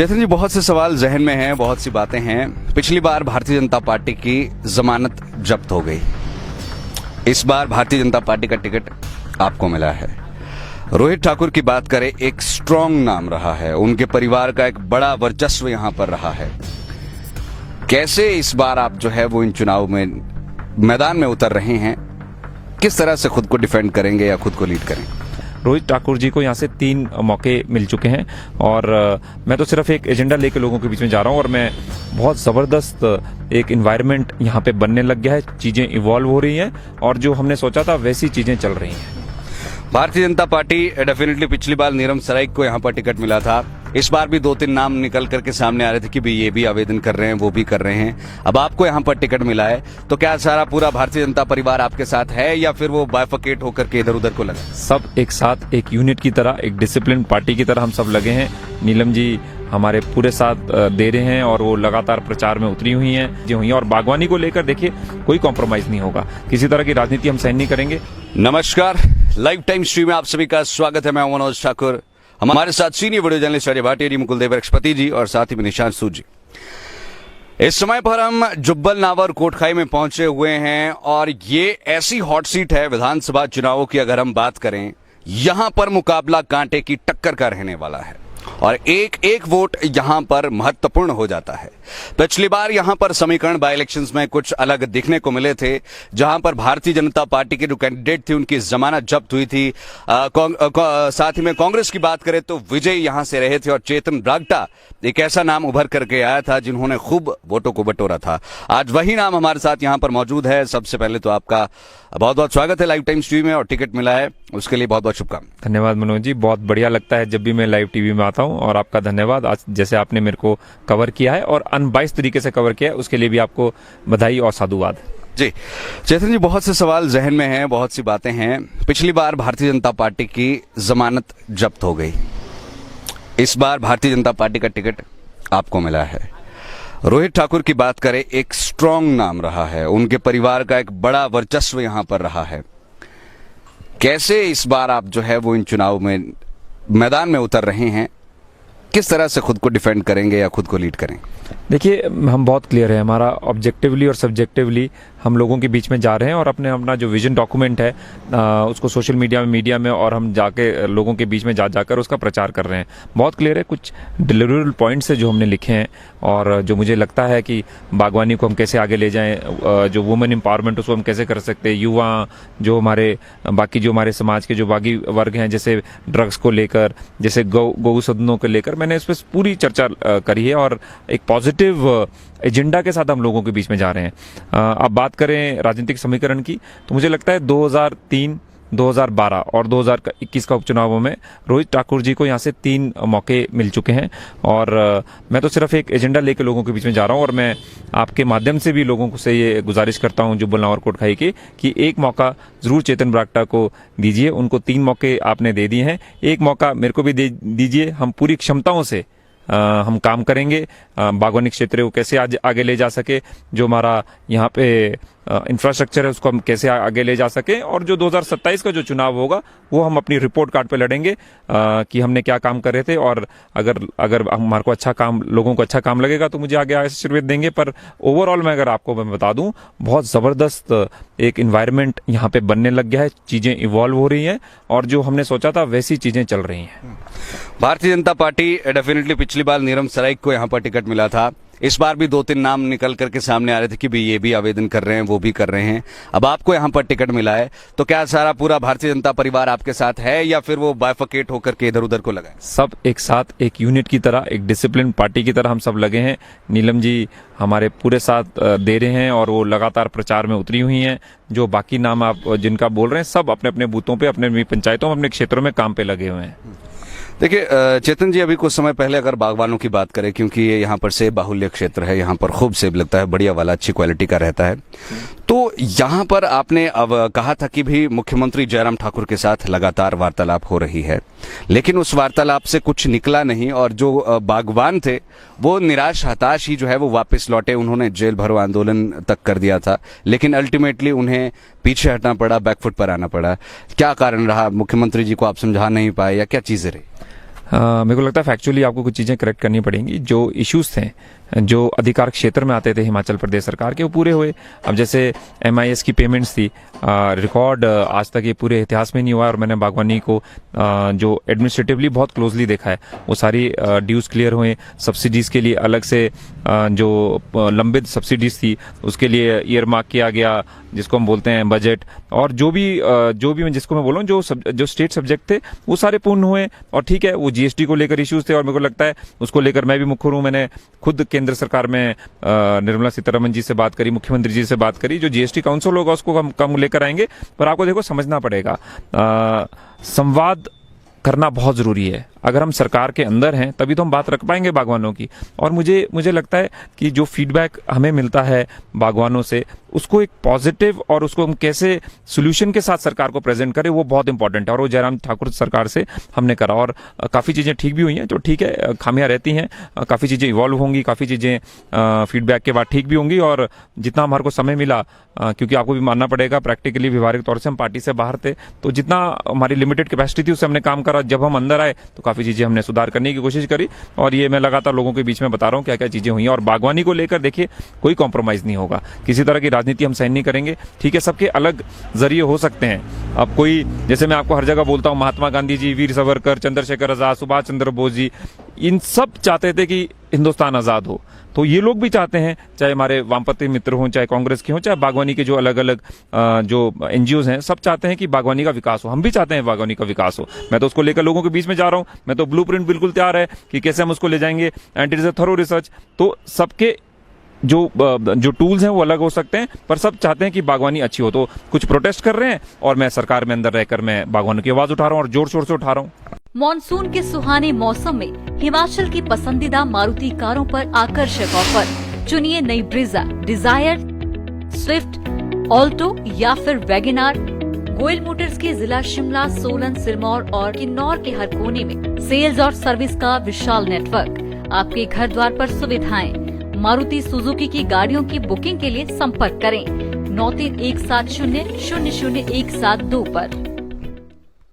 चेतन जी, बहुत से सवाल जहन में हैं, बहुत सी बातें हैं। पिछली बार भारतीय जनता पार्टी की जमानत जब्त हो गई। इस बार भारतीय जनता पार्टी का टिकट आपको मिला है। रोहित ठाकुर की बात करें, एक स्ट्रॉन्ग नाम रहा है, उनके परिवार का एक बड़ा वर्चस्व यहां पर रहा है। कैसे इस बार आप जो है वो इन चुनाव में मैदान में उतर रहे हैं, किस तरह से खुद को डिफेंड करेंगे या खुद को लीड करेंगे? रोहित ठाकुर जी को यहाँ से 3 मौके मिल चुके हैं और मैं तो सिर्फ एक एजेंडा लेकर लोगों के बीच में जा रहा हूँ और मैं बहुत ज़बरदस्त एक इन्वायरमेंट यहाँ पे बनने लग गया है। चीज़ें इवॉल्व हो रही हैं और जो हमने सोचा था वैसी चीज़ें चल रही हैं। भारतीय जनता पार्टी डेफिनेटली पिछली बार नीरम सराइक को यहाँ पर टिकट मिला था। इस बार भी 2-3 नाम निकल करके सामने आ रहे थे कि भाई ये भी आवेदन कर रहे हैं, वो भी कर रहे हैं। अब आपको यहाँ पर टिकट मिला है, तो क्या सारा पूरा भारतीय जनता परिवार आपके साथ है या फिर वो बायफकेट होकर के इधर उधर को लगा? सब एक साथ एक यूनिट की तरह, एक डिसिप्लिन पार्टी की तरह हम सब लगे हैं। नीलम जी हमारे पूरे साथ दे रहे हैं और वो लगातार प्रचार में उतरी हुई हैं और बागवानी को लेकर देखिए कोई कॉम्प्रोमाइज नहीं होगा। किसी तरह की राजनीति हम सहन नहीं करेंगे। नमस्कार, लाइव टाइम स्ट्रीम में आप सभी का स्वागत है। मैं मनोज ठाकुर, हमारे साथ senior video journalist Ajay Bhatia ji, Mukul Dev Brihaspati ji और साथ ही में निशांत सूद जी। इस समय पर हम जुब्बल नावर कोटखाई में पहुंचे हुए हैं और ये ऐसी हॉट सीट है विधानसभा चुनावों की। अगर हम बात करें, यहां पर मुकाबला कांटे की टक्कर का रहने वाला है और एक एक वोट यहां पर महत्वपूर्ण हो जाता है। पिछली बार यहां पर समीकरण बाय इलेक्शंस में कुछ अलग दिखने को मिले थे, जहां पर भारतीय जनता पार्टी के जो कैंडिडेट थे उनकी जमानत जब्त हुई थी। साथ ही में कांग्रेस की बात करें तो विजय यहां से रहे थे और चेतन ब्रागटा एक ऐसा नाम उभर करके आया था जिन्होंने खूब वोटों को बटोरा था। आज वही नाम हमारे साथ यहां पर मौजूद है। सबसे पहले तो आपका बहुत बहुत स्वागत है लाइव टाइम स्ट्रीम में और टिकट मिला है उसके लिए बहुत बहुत शुभकामनाएं। धन्यवाद मनोज जी, बहुत बढ़िया लगता है जब भी मैं लाइव टीवी में आता हूं और आपका धन्यवाद। आज जैसे आपने मेरे को कवर किया है और अनबाइस्ड तरीके से कवर किया है, उसके लिए भी आपको बधाई और साधुवाद जी। चेतन जी, बहुत से सवाल जहन में हैं, बहुत सी बातें हैं। पिछली बार भारतीय जनता पार्टी की जमानत जब्त हो गई। इस बार भारतीय जनता पार्टी का टिकट आपको मिला है। रोहित ठाकुर की बात करें, एक स्ट्रॉन्ग नाम रहा है, उनके परिवार का एक बड़ा वर्चस्व यहां पर रहा है। कैसे इस बार आप जो है वो इन चुनाव में मैदान में उतर रहे हैं, किस तरह से खुद को डिफेंड करेंगे या खुद को लीड करेंगे? देखिए, हम बहुत क्लियर है, हमारा ऑब्जेक्टिवली और सब्जेक्टिवली हम लोगों के बीच में जा रहे हैं और अपना जो विजन डॉक्यूमेंट है उसको सोशल मीडिया में और हम जाके लोगों के बीच में जाकर उसका प्रचार कर रहे हैं। बहुत क्लियर है, कुछ डिलीवरेबल पॉइंट्स है जो हमने लिखे हैं और जो मुझे लगता है कि बागवानी को हम कैसे आगे ले जाएं, जो वुमेन एम्पावरमेंट उसको हम कैसे कर सकते हैं, युवा जो हमारे बाकी जो हमारे समाज के जो बाकी वर्ग हैं, जैसे ड्रग्स को लेकर, जैसे गौ सदनों को लेकर, मैंने इस पर पूरी चर्चा करी है और एक पॉजिटिव एजेंडा के साथ हम लोगों के बीच में जा रहे हैं। अब बात करें राजनीतिक समीकरण की, तो मुझे लगता है 2003, 2012 और 2021 का उपचुनावों में रोहित ठाकुर जी को यहाँ से 3 मौके मिल चुके हैं और मैं तो सिर्फ एक एजेंडा लेकर लोगों के बीच में जा रहा हूँ और मैं आपके माध्यम से भी लोगों से ये गुजारिश करता हूँ जुब्बल नावर कोटखाई की कि एक मौका जरूर चेतन ब्रागटा को दीजिए। उनको 3 मौके आपने दे दिए हैं, एक मौका मेरे को भी दे दीजिए। हम पूरी क्षमताओं से हम काम करेंगे, बागवानी क्षेत्र को कैसे आगे ले जा सके, जो हमारा यहाँ पे इंफ्रास्ट्रक्चर है उसको हम कैसे आगे ले जा सके और जो 2027 का जो चुनाव होगा वो हम अपनी रिपोर्ट कार्ड पे लड़ेंगे कि हमने क्या काम कर रहे थे और अगर हमारे को अच्छा काम, लोगों को अच्छा काम लगेगा तो मुझे आगे आशीर्वाद देंगे। पर ओवरऑल मैं अगर आपको मैं बता दूं, बहुत ज़बरदस्त एक इन्वायरमेंट यहाँ पे बनने लग गया है। चीज़ें इवॉल्व हो रही हैं और जो हमने सोचा था वैसी चीज़ें चल रही हैं। भारतीय जनता पार्टी डेफिनेटली पिछली बार नीरम सराइक को यहाँ पर टिकट मिला था। इस बार भी 2-3 नाम निकल करके सामने आ रहे थे कि भाई ये भी आवेदन कर रहे हैं, वो भी कर रहे हैं। अब आपको यहाँ पर टिकट मिला है, तो क्या सारा पूरा भारतीय जनता परिवार आपके साथ है या फिर वो बायफकेट होकर के इधर उधर को लगा? सब एक साथ एक यूनिट की तरह, एक डिसिप्लिन पार्टी की तरह हम सब लगे हैं। नीलम जी हमारे पूरे साथ दे रहे हैं और वो लगातार प्रचार में उतरी हुई हैं। जो बाकी नाम आप जिनका बोल रहे हैं, सब अपने अपने बूथों पे, अपने पंचायतों में, अपने क्षेत्रों में काम पे लगे हुए हैं। देखिए चेतन जी, अभी कुछ समय पहले अगर बागवानों की बात करें, क्योंकि ये यहाँ पर सेब बाहुल्य क्षेत्र है, यहाँ पर खूब सेब लगता है, बढ़िया वाला, अच्छी क्वालिटी का रहता है, तो यहाँ पर आपने अब कहा था कि भी मुख्यमंत्री जयराम ठाकुर के साथ लगातार वार्तालाप हो रही है, लेकिन उस वार्तालाप से कुछ निकला नहीं और जो बागवान थे वो निराश हताश ही जो है वो वापस लौटे। उन्होंने जेल भरो आंदोलन तक कर दिया था, लेकिन अल्टीमेटली उन्हें पीछे हटना पड़ा, बैकफुट पर आना पड़ा। क्या कारण रहा? मुख्यमंत्री जी को आप समझा नहीं पाए या क्या चीजें रही? मेरे को लगता है फैक्चुअली आपको कुछ चीज़ें करेक्ट करनी पड़ेंगी। जो इश्यूज थे जो अधिकार क्षेत्र में आते थे हिमाचल प्रदेश सरकार के, वो पूरे हुए। अब जैसे MIS की पेमेंट्स थी, रिकॉर्ड आज तक ये पूरे इतिहास में नहीं हुआ, और मैंने बागवानी को जो एडमिनिस्ट्रेटिवली बहुत क्लोजली देखा है, वो सारी ड्यूज क्लियर हुए। सब्सिडीज के लिए अलग से जो लंबित सब्सिडीज थी उसके लिए ईयरमार्क किया गया, जिसको हम बोलते हैं बजट। और जो भी जिसको मैं बोल रहा हूँ, जो स्टेट सब्जेक्ट थे वो सारे पूर्ण हुए। और ठीक है, वो GST को लेकर इश्यूज थे, और मेरे को लगता है उसको लेकर मैं भी मुखर हूँ। मैंने खुद केंद्र सरकार में निर्मला सीतारमण जी से बात करी, मुख्यमंत्री जी से बात करी। जो GST काउंसिल होगा उसको हम कम लेकर आएंगे, पर आपको देखो समझना पड़ेगा, संवाद करना बहुत जरूरी है। अगर हम सरकार के अंदर हैं तभी तो हम बात रख पाएंगे बागवानों की। और मुझे लगता है कि जो फीडबैक हमें मिलता है बागवानों से, उसको एक पॉजिटिव और उसको हम कैसे सोल्यूशन के साथ सरकार को प्रेजेंट करें, वो बहुत इंपॉर्टेंट है। और वो जयराम ठाकुर सरकार से हमने करा, और काफ़ी चीज़ें ठीक भी हुई हैं। जो ठीक है, खामियां रहती हैं, काफ़ी चीज़ें इवॉल्व होंगी, काफ़ी चीज़ें फीडबैक के बाद ठीक भी होंगी। और जितना हमारे को समय मिला, क्योंकि आपको भी मानना पड़ेगा प्रैक्टिकली व्यवहारिक तौर से हम पार्टी से बाहर थे, तो जितना हमारी लिमिटेड कैपेसिटी थी उससे हमने काम करा। जब हम अंदर आए तो काफ़ी चीज़ें हमने सुधार करने की कोशिश करी, और ये मैं लगातार लोगों के बीच में बता रहा हूँ क्या क्या चीज़ें हुई हैं। और बागवानी को लेकर देखिए, कोई कॉम्प्रोमाइज़ नहीं होगा, किसी तरह की राजनीति हम सहन नहीं करेंगे। ठीक है, सबके अलग जरिए हो सकते हैं। अब कोई, जैसे मैं आपको हर जगह बोलता हूँ, महात्मा गांधी जी, वीर सावरकर, चंद्रशेखर आजाद, सुभाष चंद्र बोस जी, इन सब चाहते थे कि हिंदुस्तान आज़ाद हो। तो ये लोग भी चाहते हैं, चाहे हमारे वामपंथी मित्र हों, चाहे कांग्रेस के हों, चाहे बागवानी के जो अलग अलग जो NGOs हैं, सब चाहते हैं कि बागवानी का विकास हो। हम भी चाहते हैं बागवानी का विकास हो। मैं तो उसको लेकर लोगों के बीच में जा रहा हूं। मैं तो ब्लूप्रिंट बिल्कुल तैयार है कि कैसे हम उसको ले जाएंगे, and it is a thorough research. तो सबके जो टूल्स हैं वो अलग हो सकते हैं, पर सब चाहते हैं कि बागवानी अच्छी हो। तो कुछ प्रोटेस्ट कर रहे हैं, और मैं सरकार में अंदर रहकर मैं बागवानों की आवाज उठा रहा हूँ, और जोर शोर से उठा रहा हूँ। मॉनसून के सुहाने मौसम में हिमाचल की पसंदीदा मारुति कारों पर आकर्षक ऑफर। चुनिए नई ब्रीजा, डिजायर, स्विफ्ट, ऑल्टो या फिर वैगनआर। गोयल मोटर्स के जिला शिमला, सोलन, सिरमौर और किन्नौर के हर कोने में सेल्स और सर्विस का विशाल नेटवर्क। आपके घर द्वार पर सुविधाएं। मारुति सुजुकी की गाड़ियों की बुकिंग के लिए संपर्क करें 9317000172 पर।